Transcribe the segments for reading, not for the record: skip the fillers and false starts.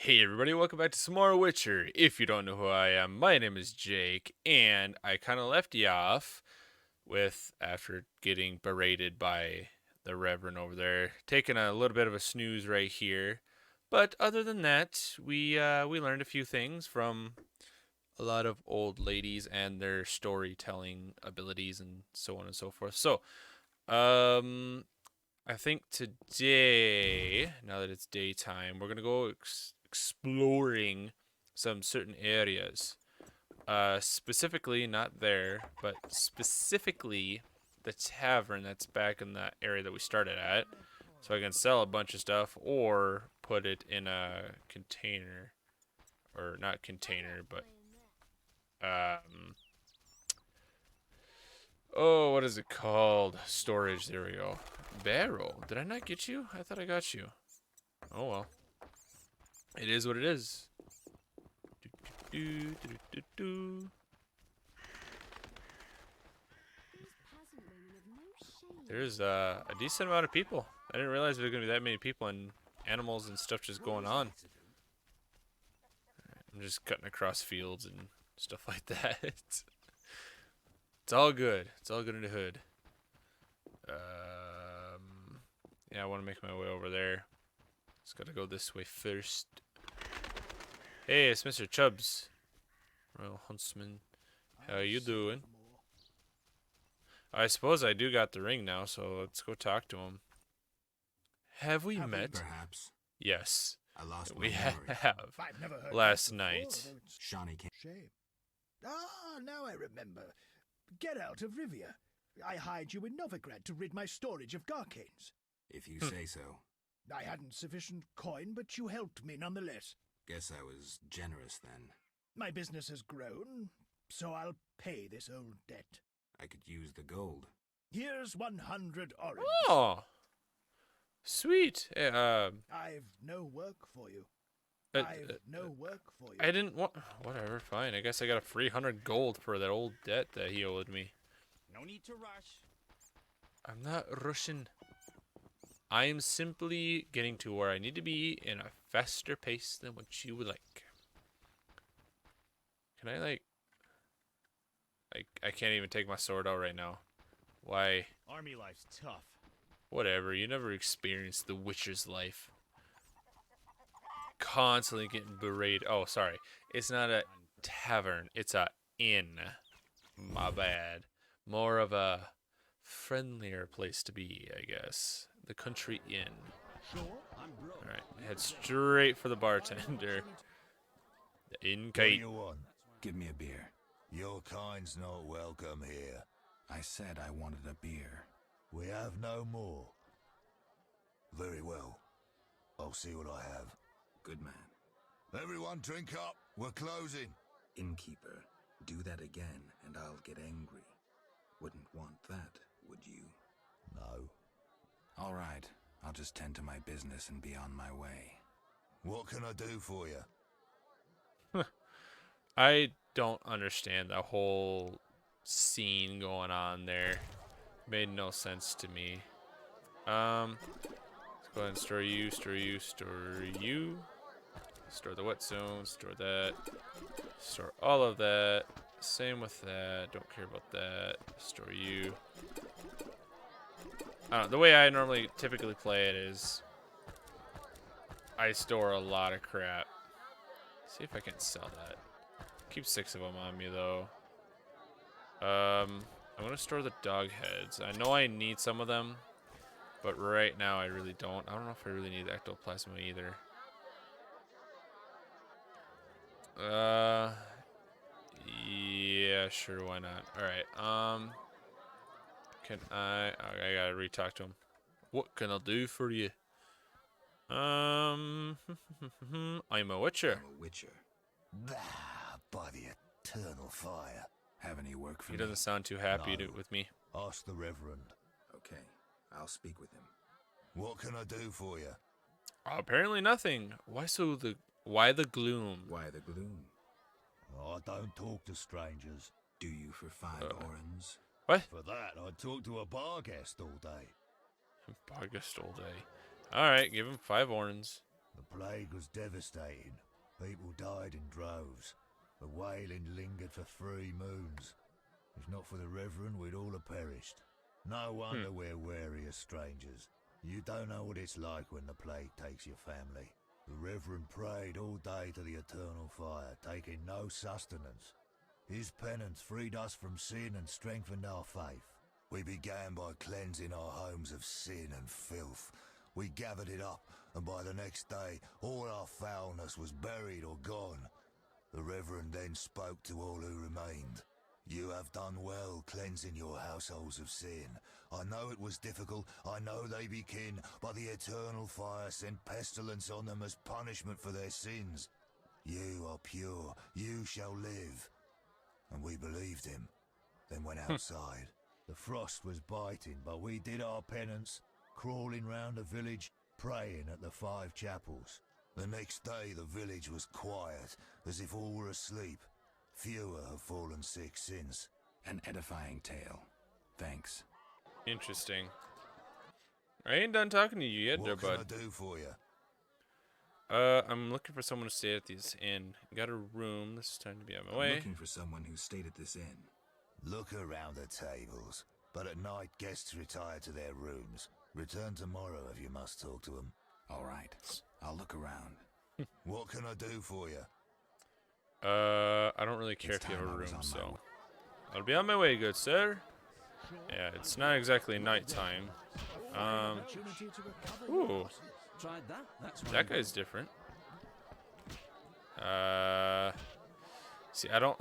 Hey everybody, welcome back to some more Witcher. If you don't know who I am, my name is Jake, and I kind of left you off with, after getting berated by the Reverend over there, taking a little bit of a snooze right here. But other than that, we learned a few things from a lot of old ladies and their storytelling abilities and so on and so forth. So, um, I think today, now that it's daytime, we're gonna go exploring some certain areas. Specifically, not there, but specifically the tavern that's back in that area that we started at. So I can sell a bunch of stuff or put it in a container, or not container, but um, oh, what is it called? Storage. There we go. Barrel. Did I not get you? I thought I got you. Oh well. It is what it is. Do, do, do, do, do. There's a decent amount of people. I didn't realize there were going to be that many people and animals and stuff just going on. I'm just cutting across fields and stuff like that. It's all good. It's all good in the hood. Yeah, I want to make my way over there. Just got to go this way first. Hey, it's Mr. Chubbs. Royal Huntsman. How you doing? I suppose I do got the ring now, so let's go talk to him. Have we met? Perhaps. Yes. I lost We my memory. have. I've never heard Last that before, night. although it's Shawnee came. shame. Ah, now I remember. Get out of Rivia. I hired you in Novigrad to rid my storage of Garcanes. If you say so. I hadn't sufficient coin, but you helped me nonetheless. Guess I was generous then. My business has grown, so I'll pay this old debt. I could use the gold. Here's 100 orange. Oh, sweet. I've no work for you. I've no work for you. I didn't want. Whatever, fine. I guess I got a free 100 gold for that old debt that he owed me. No need to rush. I'm not rushing. I am simply getting to where I need to be in a faster pace than what you would like. Can I, like... I can't even take my sword out right now. Why? Army life's tough. Whatever. You never experienced the Witcher's life. Constantly getting berated. Oh, sorry. It's not a tavern. It's a inn. My bad. More of a friendlier place to be, I guess. The country inn. Alright, head straight for the bartender. The inn What do kite. you want? Give me a beer. Your kind's not welcome here. I said I wanted a beer. We have no more. Very well. I'll see what I have. Good man. Everyone drink up. We're closing. Innkeeper, do that again and I'll get angry. Wouldn't want that, would you? No. All right. I'll just tend to my business and be on my way. What can I do for you? I don't understand the whole scene going on there. Made no sense to me. Let's go ahead and store you, store you, store you. Store the wet zone, store that. Store all of that. Same with that. Don't care about that. Store you. I don't know. The way I normally typically play it is I store a lot of crap. See if I can sell that. Keep 6 of them on me though. I'm gonna store the dog heads. I know I need some of them, but right now I really don't. I don't know if I really need ectoplasma either. Yeah, sure, why not? Alright, can I... Oh, I gotta re-talk to him. What can I do for you? I'm a Witcher. I'm a witcher. Ah, by the eternal fire. Have any work for He me? doesn't sound too happy No. with me. Ask the Reverend. Okay. I'll speak with him. What can I do for you? Apparently nothing. Why the gloom? Why the gloom? I don't talk to strangers. Do you for 5 orens? What? For that, I talk to a bar guest all day. August all day. Alright, give him 5 orns. The plague was devastating. People died in droves. The wailing lingered for 3 moons. If not for the Reverend, we'd all have perished. No wonder we're wary of strangers. You don't know what it's like when the plague takes your family. The Reverend prayed all day to the eternal fire, taking no sustenance. His penance freed us from sin and strengthened our faith. We began by cleansing our homes of sin and filth. We gathered it up, and by the next day, all our foulness was buried or gone. The Reverend then spoke to all who remained. You have done well cleansing your households of sin. I know it was difficult, I know they be kin, but the eternal fire sent pestilence on them as punishment for their sins. You are pure, you shall live. And we believed him, then went outside. The frost was biting, but we did our penance, crawling round the village, praying at the 5 chapels. The next day the village was quiet, as if all were asleep. Fewer have fallen sick since. An edifying tale. Thanks. Interesting. I ain't done talking to you yet, there, What can I bud. do for you? I'm looking for someone to stay at this inn. Got a room. This is time to be on my I'm way. looking for someone who stayed at this inn. Look around the tables, but at night guests retire to their rooms. Return tomorrow if you must talk to them. All right, I'll look around. What can I do for you? I don't really care It's if you have a time I was room, on my so way. I'll be on my way, good sir. Yeah, it's not exactly nighttime. Opportunity to recover Ooh. your losses. Tried that. That's right. That guy's different. See, I don't.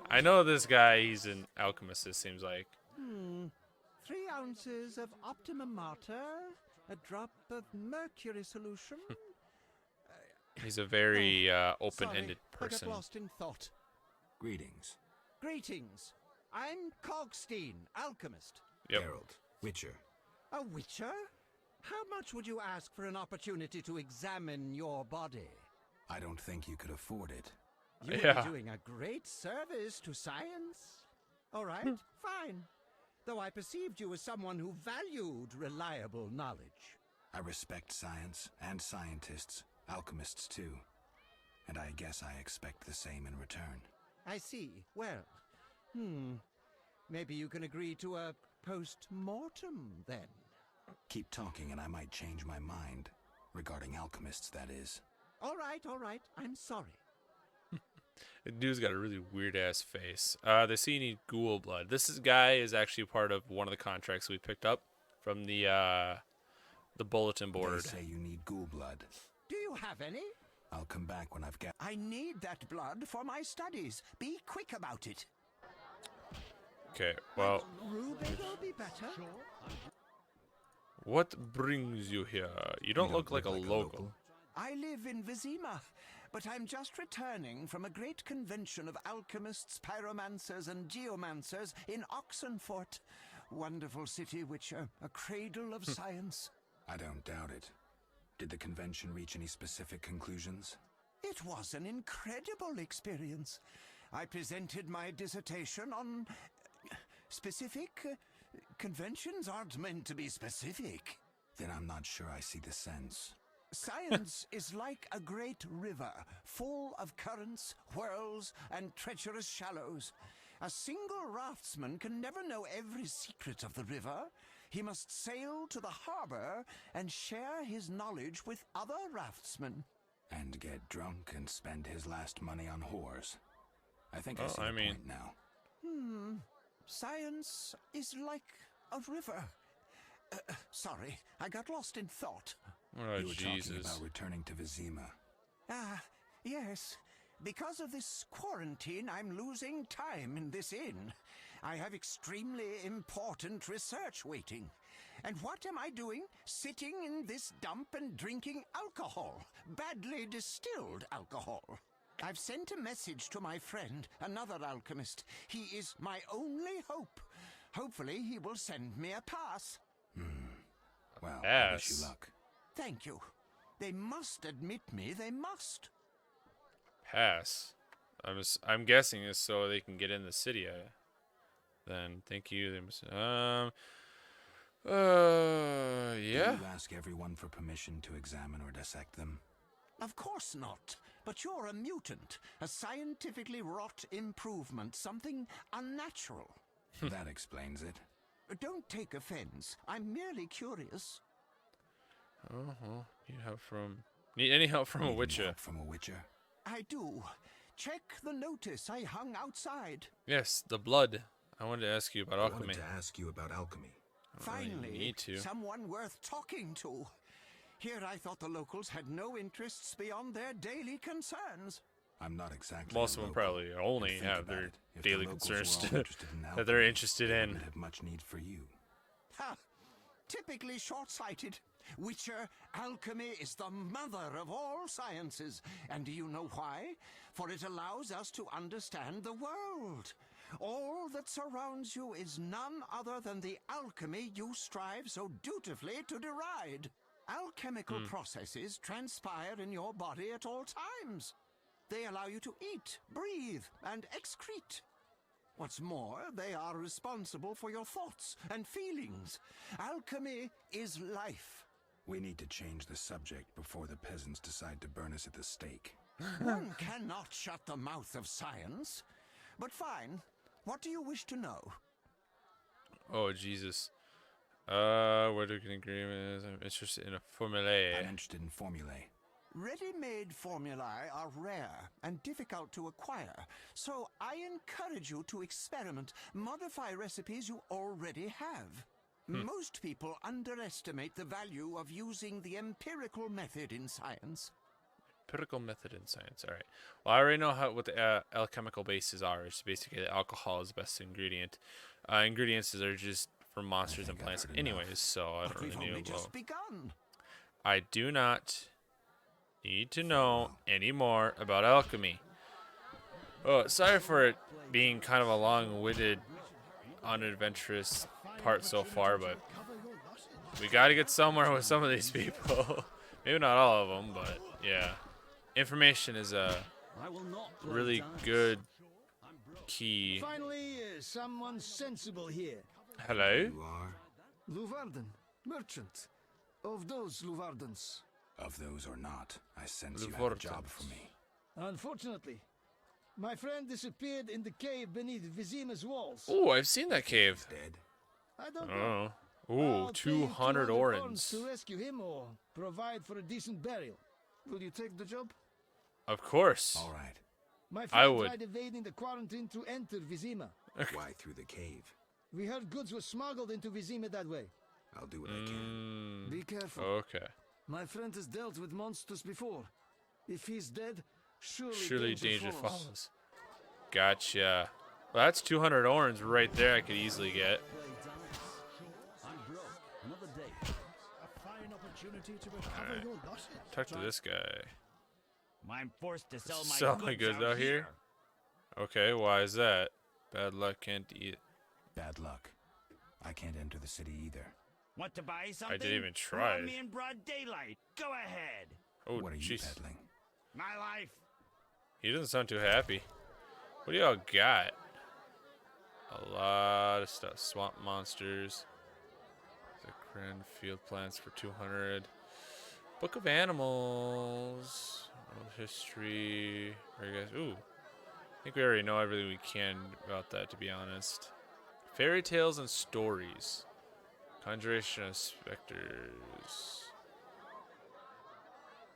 I know this guy. He's an alchemist. It seems like. 3 ounces of optimum mater, a drop of mercury solution. He's a very open-ended Sorry, I person. got lost in thought. Greetings. Greetings. I'm Cogstein, alchemist. Yep. Geralt, Witcher. A witcher? How much would you ask for an opportunity to examine your body? I don't think you could afford it. You would Yeah. be doing a great service to science. All right, fine. Though I perceived you as someone who valued reliable knowledge. I respect science and scientists, alchemists too. And I guess I expect the same in return. I see. Well, maybe you can agree to a post-mortem then. Keep talking and I might change my mind. Regarding alchemists, that is. All right, I'm sorry. The dude's got a really weird ass face. They say you need ghoul blood. Guy is actually part of one of the contracts we picked up from the bulletin board. They say you need ghoul blood. Do you have any? I'll come back when I've got... I need that blood for my studies. Be quick about it. Okay, well, Ruby will be better. what brings you here? You don't look like a local. I live in Vizima, but I'm just returning from a great convention of alchemists, pyromancers, and geomancers in Oxenfurt. Wonderful city, Witcher, a cradle of science. I don't doubt it. Did the convention reach any specific conclusions? It was an incredible experience. I presented my dissertation on specific. Conventions aren't meant to be specific. Then I'm not sure I see the sense. Science is like a great river, full of currents, whirls, and treacherous shallows. A single raftsman can never know every secret of the river. He must sail to the harbor and share his knowledge with other raftsmen. And get drunk and spend his last money on whores. I think I Well, see I the mean- point now. Science is like a river. Sorry, I got lost in thought. Oh, You were talking Jesus. about returning to Vizima. Yes. Because of this quarantine, I'm losing time in this inn. I have extremely important research waiting. And what am I doing? Sitting in this dump and drinking alcohol. Badly distilled alcohol. I've sent a message to my friend, another alchemist. He is my only hope. Hopefully he will send me a pass. Well, I wish Yes. you luck. Thank you. They must admit me, they must. Pass. I'm guessing it's so they can get in the city. Then thank you. They must, Do yeah. you ask everyone for permission to examine or dissect them? Of course not. But you're a mutant, a scientifically wrought improvement, something unnatural. That explains it. Don't take offense. I'm merely curious. Oh, well, need any help from a Need any witcher? help from a witcher? I do. Check the notice I hung outside. Yes, the blood. I wanted to ask you about I alchemy. wanted to ask you about alchemy. really Finally, need to. someone worth talking to. Here I thought the locals had no interests beyond their daily concerns. I'm not exactly Most a of them local, probably only but think have about their it. If the daily locals concerns were all interested in that they're alchemy, interested they in. wouldn't have much need for you. Ha! Typically short-sighted. Witcher, alchemy is the mother of all sciences. And do you know why? For it allows us to understand the world. All that surrounds you is none other than the alchemy you strive so dutifully to deride. Alchemical processes transpire in your body at all times. They allow you to eat, breathe, and excrete. What's more, they are responsible for your thoughts and feelings. Alchemy is life. We need to change the subject before the peasants decide to burn us at the stake. One cannot shut the mouth of science. But fine. What do you wish to know? Oh, Jesus. Where do we get agreements? I'm interested in a formulae. I'm interested in formulae. Ready-made formulae are rare and difficult to acquire, so I encourage you to experiment, modify recipes you already have. Most people underestimate the value of using the empirical method in science. Empirical method in science. All right. Well, I already know what the alchemical bases are. It's basically that alcohol is the best ingredient. Ingredients are just for monsters and think I've plants, heard enough. anyways. So I But don't we've really only need. just begun. I do not need to know any more about alchemy. Oh, sorry for it being kind of a long-winded, unadventurous part so far, but we got to get somewhere with some of these people. Maybe not all of them, but yeah. Information is a I will not play really dice. good key. Finally, someone sensible here. Hello? You are? Luvarden, merchant. Of those Luvardens. Of those or not, I sense you have a job for me. Unfortunately, my friend disappeared in the cave beneath Vizima's walls. Oh, I've seen that cave. Dead? I don't know. Oh. Ooh, I'll pay 200 orens. to rescue him or provide for a decent burial. Will you take the job? Of course. All right. My I friend would. tried evading the quarantine to enter Vizima. Why through the cave? We heard goods were smuggled into Vizima that way. I'll do what I can. Be careful. Okay. My friend has dealt with monsters before. If he's dead, Surely danger follows. Gotcha. Well, that's 200 orens right there I could easily get. Play dice. I'm broke. Another day. A fine opportunity to recover your losses. Talk to this guy. I'm forced to sell my Sell goods, my goods out here? Okay, why is that? Bad luck, can't eat. Bad luck. I can't enter the city either. Want to buy something? even try. Rob me in broad daylight. Go ahead. Oh, What are you jeez. peddling? My life. He doesn't sound too happy. What do y'all got? A lot of stuff. Swamp monsters. The grand field plants for 200. Book of Animals. World history. Where you guys? Ooh. I think we already know everything we can about that, to be honest. Fairy tales and stories. Conjuration of specters.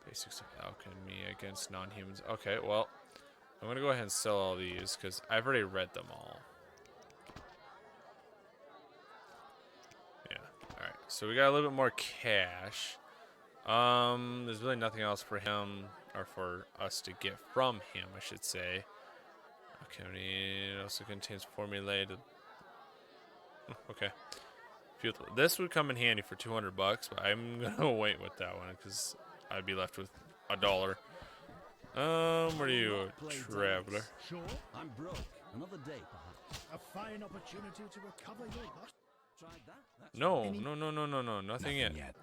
Basics of alchemy against non-humans. Okay, well, I'm gonna go ahead and sell all these because I've already read them all. Yeah. All right. So we got a little bit more cash. There's really nothing else for him or for us to get from him, I should say. Alchemy also contains formulated. Okay. This would come in handy for 200 bucks, but I'm gonna wait with that one because I'd be left with $1. Where are you, Play traveler? dice. Sure. I'm broke. Another day, perhaps. A fine opportunity to recover your losses. Tried that. That's No, no, nothing yet.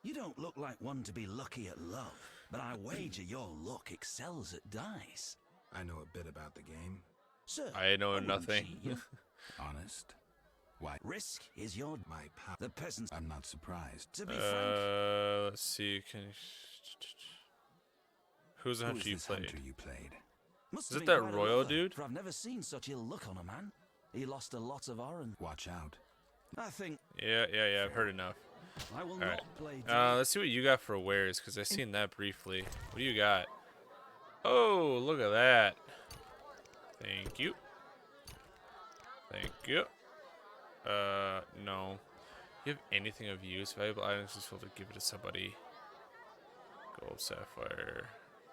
You don't look like one to be lucky at love, but I wager your luck excels at dice. I know a bit about the game. Sir, I know wouldn't nothing. cheat you. Honest. Why? Risk is your My power. the peasants. I'm not surprised. To be frank, Let's see. Who's the Who hunter is you this played? hunter you played? must Is have it been that quite a royal ruler, dude? For I've never seen such ill look on a man. He lost a lot of Oran. Watch out. I think Yeah. I've heard enough. I will All not right. play. Let's see what you got for wares, because I seen that briefly. What do you got? Oh, look at that. Thank you. Thank you. No. You have anything of use? Valuable items is supposed to give it to somebody. Gold, sapphire.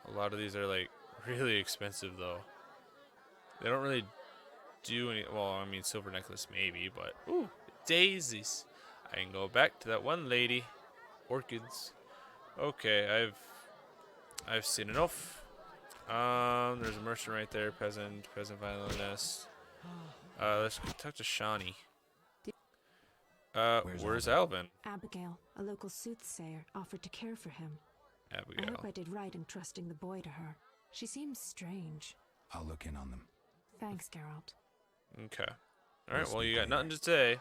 A lot of these are like really expensive though. They don't really do any. Well, I mean, silver necklace maybe, but ooh, daisies. I can go back to that one lady. Orchids. Okay, I've seen enough. There's a merchant right there. Peasant violinist. Let's talk to Shawnee. Where's Alvin? Abigail, a local soothsayer, offered to care for him. I Abigail. hope I did right in trusting the boy to her. She seems strange. I'll look in on them. Thanks, Geralt. Okay. All right. Listen, Well, you got player. nothing to say.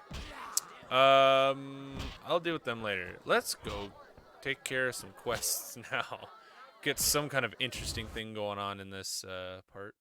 I'll deal with them later. Let's go take care of some quests now. Get some kind of interesting thing going on in this part.